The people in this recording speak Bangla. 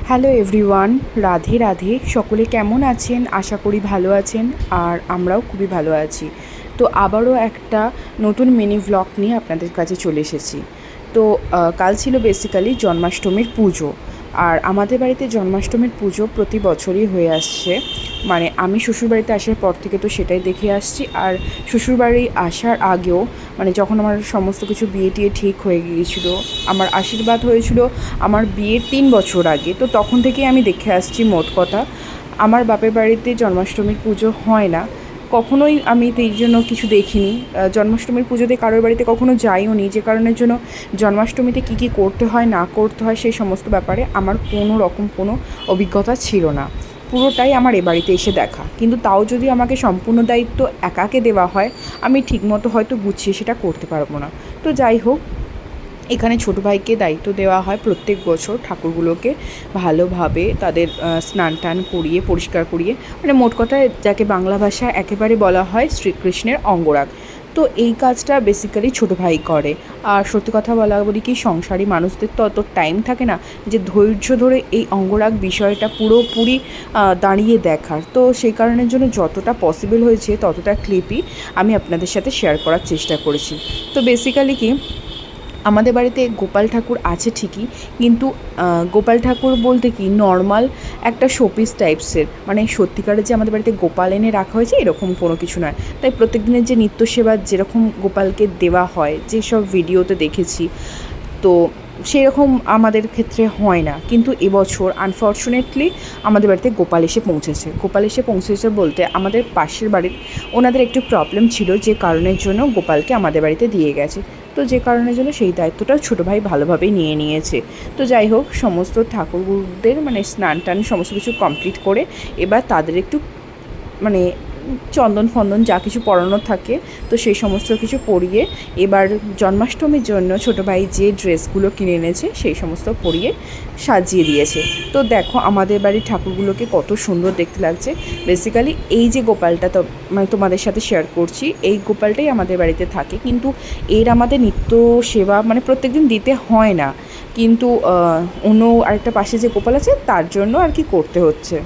Hello everyone, Radhe Radhe. সকলে কেমন আছেন? আশা করি ভালো আছেন, আর আমরাও খুবই ভালো আছি। তো আবারও একটা নতুন মিনি ভ্লগ নিয়ে আপনাদের কাছে চলে এসেছি। তো কাল ছিল বেসিক্যালি জন্মাষ্টমীর পুজো, আর আমাদের বাড়িতে জন্মাষ্টমীর পুজো প্রতি বছরই হয়ে আসছে। মানে আমি শ্বশুরবাড়িতে আসার পর থেকে তো সেটাই দেখে আসছি, আর শ্বশুরবাড়ি আসার আগেও মানে যখন আমার সমস্ত কিছু বিয়ে টিয়ে ঠিক হয়ে গিয়েছিলো, আমার আশীর্বাদ হয়েছিল আমার বিয়ের 3 বছর আগে, তো তখন থেকেই আমি দেখে আসছি। মোট কথা, আমার বাপের বাড়িতে জন্মাষ্টমীর পুজো হয় না, কখনোই আমি এই জন্য কিছু দেখিনি। জন্মাষ্টমীর পুজোতে কারোর বাড়িতে কখনো যাইও নি, যে কারণের জন্য জন্মাষ্টমীতে কী কী করতে হয় না করতে হয় সেই সমস্ত ব্যাপারে আমার কোনো রকম কোনো অভিজ্ঞতা ছিল না। পুরোটাই আমার এ বাড়িতে এসে দেখা, কিন্তু তাও যদি আমাকে সম্পূর্ণ দায়িত্ব একাকে দেওয়া হয়, আমি ঠিকমতো হয়তো গুছিয়ে সেটা করতে পারবো না। তো যাই হোক, এখানে ছোটো ভাইকে দায়িত্ব দেওয়া হয় প্রত্যেক বছর ঠাকুরগুলোকে ভালোভাবে তাদের স্নান টান করিয়ে পরিষ্কার করিয়ে, মানে মোট কথায় যাকে বাংলা ভাষায় একেবারে বলা হয় শ্রীকৃষ্ণের অঙ্গরাগ। তো এই কাজটা বেসিক্যালি ছোটো ভাই করে। আর সত্যি কথা বলি কি, সংসারী মানুষদের তো অত টাইম থাকে না যে ধৈর্য ধরে এই অঙ্গরাগ বিষয়টা পুরোপুরি দাঁড়িয়ে দেখার। তো সেই কারণের জন্য যতটা পসিবল হয়েছে ততটা ক্লিপই আমি আপনাদের সাথে শেয়ার করার চেষ্টা করেছি। তো বেসিক্যালি কি, আমাদের বাড়িতে গোপাল ঠাকুর আছে ঠিকই, কিন্তু গোপাল ঠাকুর বলতে কি নর্মাল একটা শোপিস টাইপসের, মানে সত্যিকারের যে আমাদের বাড়িতে গোপাল এনে রাখা হয়েছে এরকম কোনো কিছু নয়। তাই প্রত্যেক দিনের যে নিত্য সেবা যেরকম গোপালকে দেওয়া হয়, যেসব ভিডিওতে দেখেছি, তো সেরকম আমাদের ক্ষেত্রে হয় না। কিন্তু এবছর আনফর্চুনেটলি আমাদের বাড়িতে গোপাল এসে পৌঁছেছে বলতে, আমাদের পাশের বাড়ির ওনাদের একটু প্রবলেম ছিল, যে কারণের জন্য গোপালকে আমাদের বাড়িতে দিয়ে গেছে। তো যে কারণের জন্য সেই দায়িত্বটা ছোটো ভাই ভালোভাবেই নিয়ে নিয়েছে। তো যাই হোক, সমস্ত ঠাকুরদের মানে স্নান টান সমস্ত কিছু কমপ্লিট করে এবার তাদের একটু মানে চন্দন ফন্দন যা কিছু পরানোর থাকে, তো সেই সমস্ত কিছু পরিয়ে এবার জন্মাষ্টমীর জন্য ছোটো ভাই যে ড্রেসগুলো কিনে এনেছে সেই সমস্ত পরিয়ে সাজিয়ে দিয়েছে। তো দেখো আমাদের বাড়ির ঠাকুরগুলোকে কত সুন্দর দেখতে লাগছে। বেসিক্যালি এই যে গোপালটা তো মানে তোমাদের সাথে শেয়ার করছি, এই গোপালটাই আমাদের বাড়িতে থাকে, কিন্তু এর আমাদের নিত্য সেবা মানে প্রত্যেক দিন দিতে হয় না, কিন্তু অন্য আরেকটা পাশে যে গোপাল আছে তার জন্য আর কি করতে হচ্ছে।